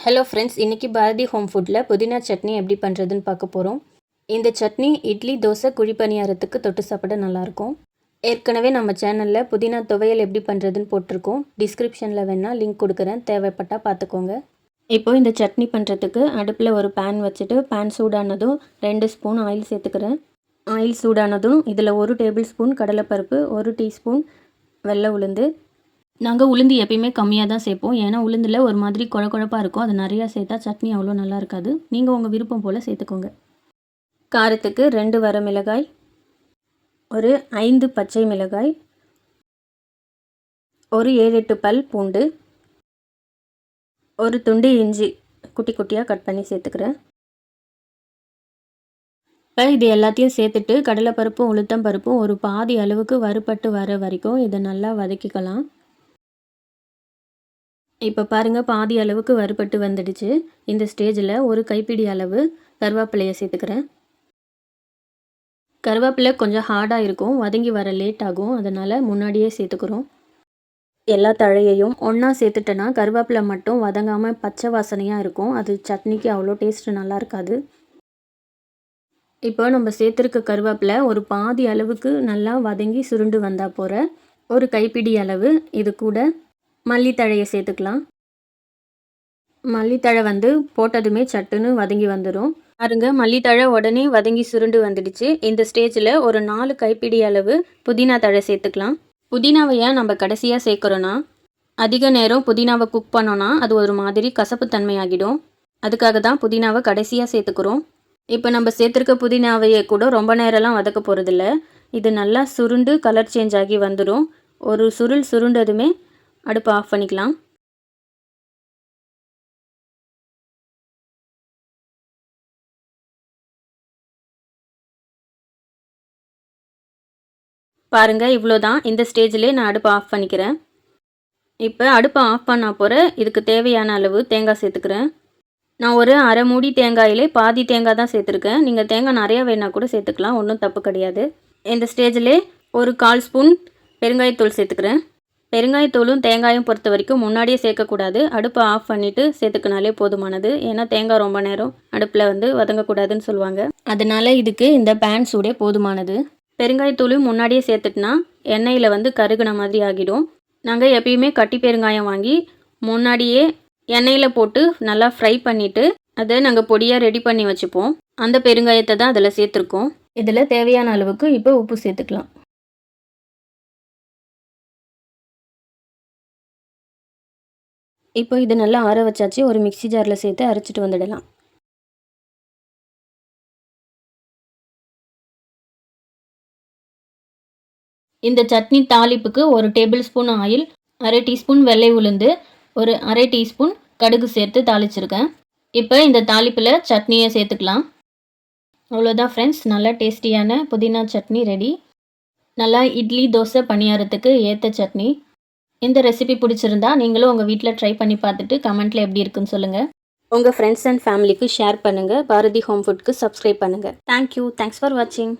Hello friends, இன்றைக்கி Bharathi home ஃபுட்டில் புதினா சட்னி எப்படி பண்ணுறதுன்னு பார்க்க போகிறோம். இந்த சட்னி இட்லி, தோசை, குழிப்பணியாரத்துக்கு தொட்டு சாப்பிட நல்லாயிருக்கும். ஏற்கனவே நம்ம சேனலில் புதினா துவையல் எப்படி பண்ணுறதுன்னு போட்டிருக்கோம். டிஸ்கிரிப்ஷனில் வேணால் லிங்க் கொடுக்குறேன், தேவைப்பட்டால் பார்த்துக்கோங்க. இப்போது இந்த சட்னி பண்ணுறதுக்கு அடுப்பில் ஒரு பேன் வச்சுட்டு பேன் சூடானதும் 2 ஸ்பூன் ஆயில் சேர்த்துக்கிறேன். ஆயில் சூடானதும் இதில் 1 டேபிள் ஸ்பூன் கடலைப்பருப்பு, 1 டீஸ்பூன் வெள்ளை உளுந்து. நாங்கள் உளுந்து எப்பயுமே கம்மியாக தான் சேர்ப்போம், ஏன்னா உளுந்தில் ஒரு மாதிரி குழப்பாக இருக்கும். அது நிறையா சேர்த்தா சட்னி அவ்வளோ நல்லா இருக்காது. நீங்கள் உங்கள் விருப்பம் போல் சேர்த்துக்கோங்க. காரத்துக்கு 2 வரமிளகாய், ஒரு 5 பச்சை மிளகாய், ஒரு 7-8 பல் பூண்டு, ஒரு துண்டு இஞ்சி குட்டி குட்டியாக கட் பண்ணி சேர்த்துக்கிறேன். இப்போ இது எல்லாத்தையும் சேர்த்துட்டு கடலைப்பருப்பும் உளுத்தம் பருப்பும் ஒரு பாதி அளவுக்கு வறுபட்டு வர வரைக்கும் இதை நல்லா வதக்கிக்கலாம். இப்போ பாருங்கள், பாதி அளவுக்கு வறுபட்டு வந்துடுச்சு. இந்த ஸ்டேஜில் ஒரு கைப்பிடி அளவு கருவேப்பிலையை சேர்த்துக்கிறேன். கருவேப்பிலை கொஞ்சம் ஹார்டாக இருக்கும், வதங்கி வர லேட் ஆகும், அதனால் முன்னாடியே சேர்த்துக்கிறோம். எல்லா தழையையும் ஒன்றா சேர்த்துட்டேன்னா கருவேப்பிலை மட்டும் வதங்காமல் பச்சை வாசனையாக இருக்கும். அது சட்னிக்கு அவ்வளோ டேஸ்ட்டு நல்லா இருக்காது. இப்போ நம்ம சேர்த்துருக்க கருவேப்பிலை ஒரு பாதி அளவுக்கு நல்லா வதங்கி சுருண்டு வந்தால் போகிற ஒரு கைப்பிடி அளவு இது கூட மல்லித்தழையை சேர்த்துக்கலாம். மல்லித்தழை போட்டதுமே சட்டுன்னு வதங்கி வந்துடும். பாருங்க, மல்லித்தழை உடனே வதங்கி சுருண்டு வந்துடுச்சு. இந்த ஸ்டேஜில் ஒரு 4 கைப்பிடி அளவு புதினா தழை சேர்த்துக்கலாம். புதினாவை ஏன் நம்ம கடைசியாக சேர்க்குறோன்னா, அதிக நேரம் புதினாவை குக் பண்ணோன்னா அது ஒரு மாதிரி கசப்பு தன்மையாகிடும். அதுக்காக தான் புதினாவை கடைசியாக சேர்த்துக்கிறோம். இப்போ நம்ம சேர்த்துருக்க புதினாவையே கூட ரொம்ப நேரம்லாம் வதக்க போகிறதில்ல. இது நல்லா சுருண்டு கலர் சேஞ்ச் ஆகி வந்துடும். ஒரு சுருண்டதுமே அடுப்பை ஆஃப் பண்ணிக்கலாம். பாருங்கள், இவ்வளோ தான். இந்த ஸ்டேஜிலே நான் அடுப்பை ஆஃப் பண்ணிக்கிறேன். இப்போ அடுப்பை ஆஃப் பண்ண போகிற இதுக்கு தேவையான அளவு தேங்காய் சேர்த்துக்கிறேன். நான் ஒரு அரை மூடி தேங்காயிலே பாதி தேங்காய் தான் சேர்த்துருக்கேன். நீங்கள் தேங்காய் நிறையா வேணால் கூட சேர்த்துக்கலாம், ஒன்றும் தப்பு கிடையாது. இந்த ஸ்டேஜிலே ஒரு 1/4 ஸ்பூன் பெருங்காயத்தூள் சேர்த்துக்கிறேன். பெருங்காயத்தூளும் தேங்காயும் பொறுத்த வரைக்கும் முன்னாடியே சேர்க்கக்கூடாது. அடுப்பை ஆஃப் பண்ணிவிட்டு சேர்த்துக்கினாலே போதுமானது. ஏன்னா தேங்காய் ரொம்ப நேரம் அடுப்பில் வதங்கக்கூடாதுன்னு சொல்லுவாங்க. அதனால் இதுக்கு இந்த பேன் சூடே போதுமானது. பெருங்காயத்தூளும் முன்னாடியே சேர்த்துட்டுனா எண்ணெயில் கருகுன மாதிரி ஆகிடும். நாங்கள் எப்பயுமே கட்டி பெருங்காயம் வாங்கி முன்னாடியே எண்ணெயில் போட்டு நல்லா ஃப்ரை பண்ணிவிட்டு அதை நாங்கள் பொடியாக ரெடி பண்ணி வச்சுப்போம். அந்த பெருங்காயத்தை தான் அதில் சேர்த்துருக்கோம். இதில் தேவையான அளவுக்கு இப்போ உப்பு சேர்த்துக்கலாம். இப்போ இது நல்லா ஆற வச்சாச்சு. ஒரு மிக்ஸி ஜாரில் சேர்த்து அரைச்சிட்டு வந்துடலாம். இந்த சட்னி தாளிப்புக்கு ஒரு டேபிள் ஸ்பூன் ஆயில், அரை டீஸ்பூன் வெள்ளை உளுந்து, ஒரு அரை டீஸ்பூன் கடுகு சேர்த்து தாளிச்சிருக்கேன். இப்போ இந்த தாளிப்பில் சட்னியை சேர்த்துக்கலாம். அவ்வளோதான் ஃப்ரெண்ட்ஸ், நல்லா டேஸ்டியான புதினா சட்னி ரெடி. நல்லா இட்லி, தோசை, பணியாரத்துக்கு ஏற்ற சட்னி. இந்த ரெசிபி பிடிச்சிருந்தா நீங்களும் உங்கள் வீட்டில் ட்ரை பண்ணி பார்த்துட்டு கமெண்ட்டில் எப்படி இருக்குன்னு சொல்லுங்கள். உங்கள் ஃப்ரெண்ட்ஸ் அண்ட் ஃபேமிலிக்கு ஷேர் பண்ணுங்கள். பாரதி ஹோம் ஃபுட்க்கு சப்ஸ்கிரைப் பண்ணுங்கள். தேங்க்யூ. தேங்க்ஸ் ஃபார் வாட்சிங்.